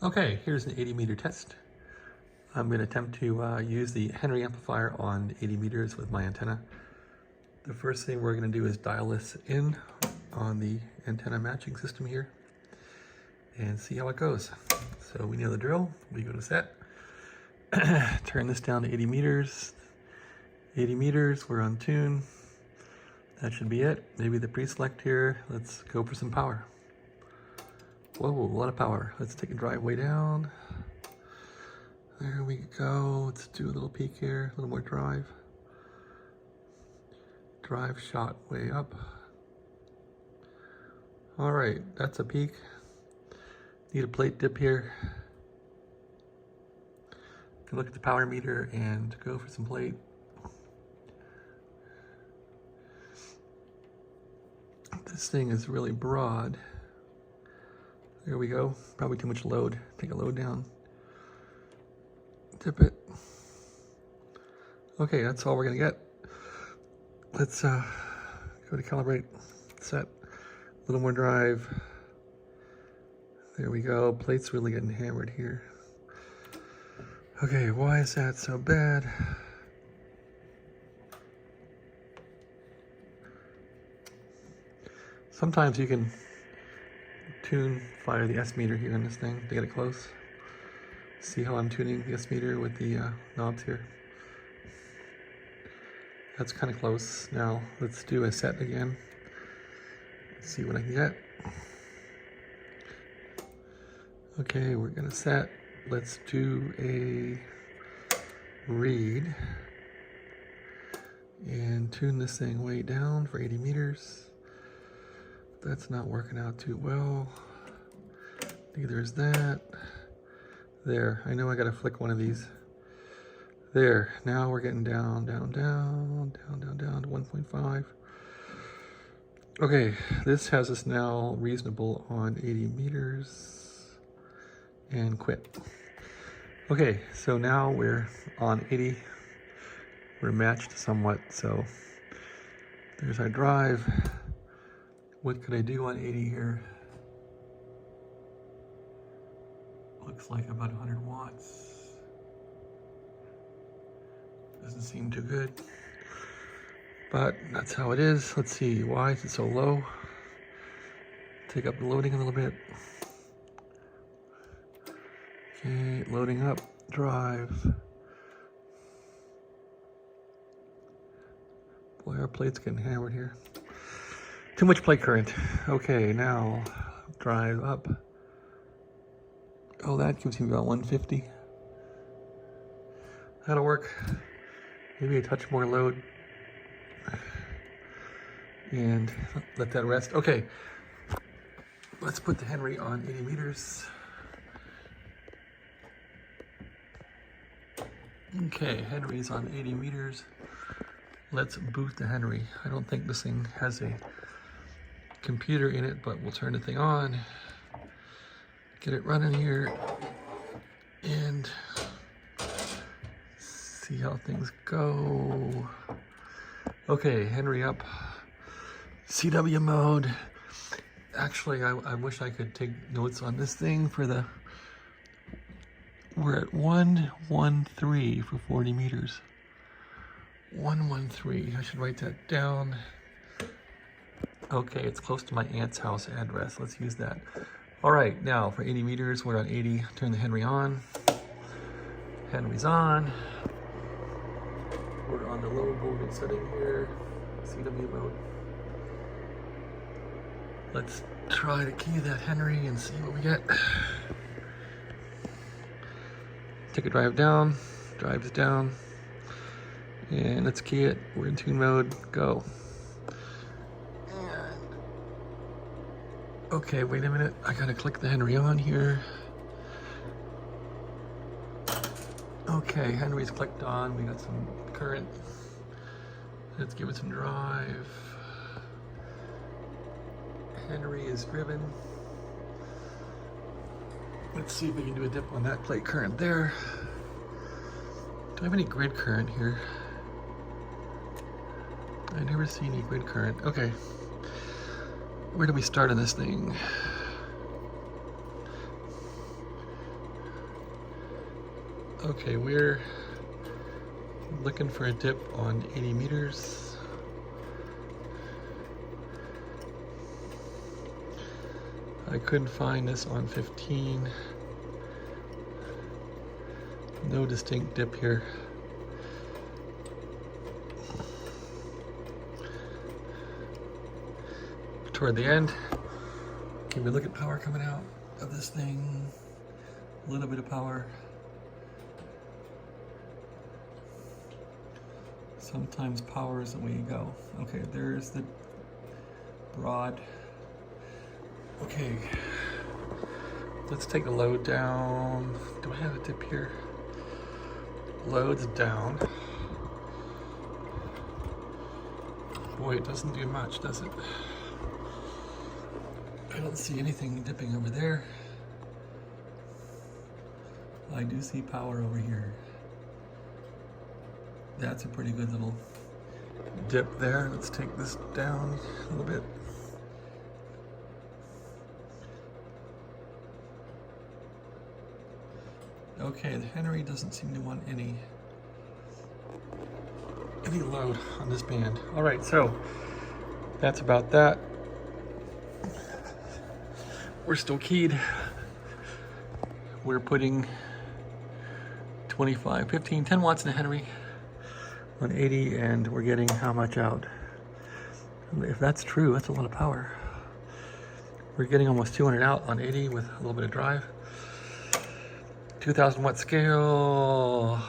Okay, here's an 80 meter test. I'm going to attempt to use the Henry amplifier on 80 meters with my antenna. The first thing we're going to do is dial this in on the antenna matching system here and see how it goes. So we know the drill. We go to set, turn this down to 80 meters. 80 meters, we're on tune. That should be it. Maybe the pre-select here. Let's go for some power. Whoa, a lot of power. Let's take a drive way down. There we go. Let's do a little peak here, a little more drive. Drive shot way up. All right, that's a peak. Need a plate dip here. Can look at the power meter and go for some plate. This thing is really broad. There we go. Probably too much load. Take a load down. Tip it. Okay, that's all we're gonna get. Let's go to calibrate. Set. A little more drive. There we go. Plate's really getting hammered here. Okay, why is that so bad? Sometimes you can fire the S meter here on this thing to get it close. See how I'm tuning the S meter with the knobs here. That's kind of close. Now let's do a set again. Let's see what I can get. Okay, we're gonna set. Let's do a read and tune this thing way down for 80 meters. That's not working out too well. Neither is that. There, I know I gotta flick one of these. There, now we're getting down, down, down, down, down, down to 1.5. Okay, this has us now reasonable on 80 meters and quit. Okay, so now we're on 80. We're matched somewhat, so there's our drive. What could I do on 80 here? Looks like about 100 watts. Doesn't seem too good, but that's how it is. Let's see, why is it so low? Take up the loading a little bit. Okay, loading up, drive. Boy, our plate's getting hammered here. Too much plate current. Okay, now drive up. Oh, that gives me about 150. That'll work. Maybe a touch more load. And let that rest. Okay, let's put the Henry on 80 meters. Okay, Henry's on 80 meters. Let's boot the Henry. I don't think this thing has a computer in it, but we'll turn the thing on, get it running here, and see how things go. Okay, Henry up, CW mode. Actually, I wish I could take notes on this thing for the, we're at 113 for 40 meters. 113, I should write that down. Okay, it's close to my aunt's house address. Let's use that. All right, now for 80 meters, we're on 80. Turn the Henry on. Henry's on. We're on the low voltage setting here, CW mode. Let's try to key that Henry and see what we get. Take a drive down, drives down. And let's key it. We're in tune mode, go. Okay, wait a minute. I gotta click the Henry on here. Okay, Henry's clicked on. We got some current. Let's give it some drive. Henry is driven. Let's see if we can do a dip on that plate current there. Do I have any grid current here? I never see any grid current. Okay. Where do we start on this thing? Okay, we're looking for a dip on 80 meters. I couldn't find this on 15. No distinct dip here. Toward the end, can we look at power coming out of this thing? A little bit of power. Sometimes power is the way you go. Okay, there's the broad. Okay, let's take the load down. Do I have a dip here? Load's down. Boy, it doesn't do much, does it? I don't see anything dipping over there. I do see power over here. That's a pretty good little dip there. Let's take this down a little bit. Okay, the Henry doesn't seem to want any load on this band. All right, so that's about that. We're still keyed. We're putting 25, 15, 10 watts in a Henry on 80, and we're getting how much out? If that's true, that's a lot of power. We're getting almost 200 out on 80 with a little bit of drive. 2000 watt scale.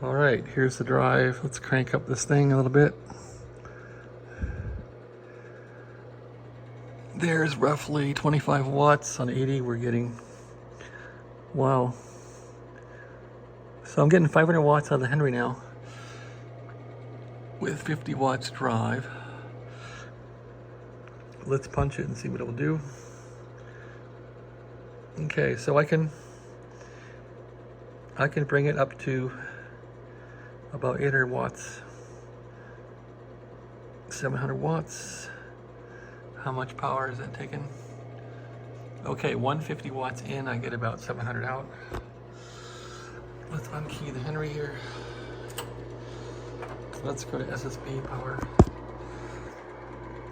All right, here's the drive. Let's crank up this thing a little bit. There's roughly 25 watts on 80. We're getting, wow. So I'm getting 500 watts out of the Henry now with 50 watts drive. Let's punch it and see what it will do. Okay, so I can bring it up to about 800 watts, 700 watts. How much power is that taking? Okay, 150 watts in, I get about 700 out. Let's unkey the Henry here. Let's go to SSB power.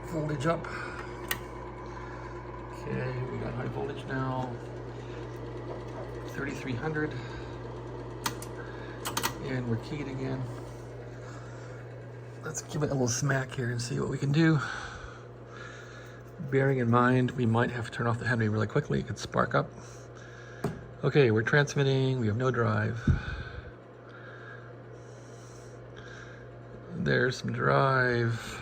Voltage up. Okay, we got high voltage now. 3300. And we're keyed again. Let's give it a little smack here and see what we can do. Bearing in mind, we might have to turn off the Henry really quickly. It could spark up. Okay, we're transmitting. We have no drive. There's some drive.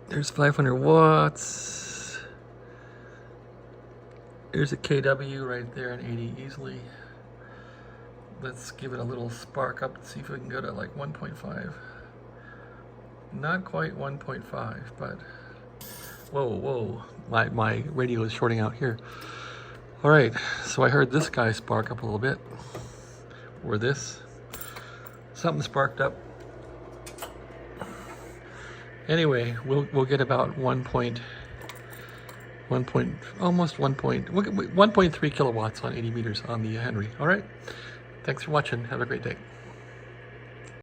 There's 500 watts. There's a KW right there in 80 easily. Let's give it a little spark up and see if we can go to like 1.5. Not quite 1.5, but whoa, my radio is shorting out here. All right, so I heard this guy spark up a little bit, or this. Something sparked up. Anyway, we'll get about 1.3 kilowatts on 80 meters on the Henry. All right, thanks for watching. Have a great day.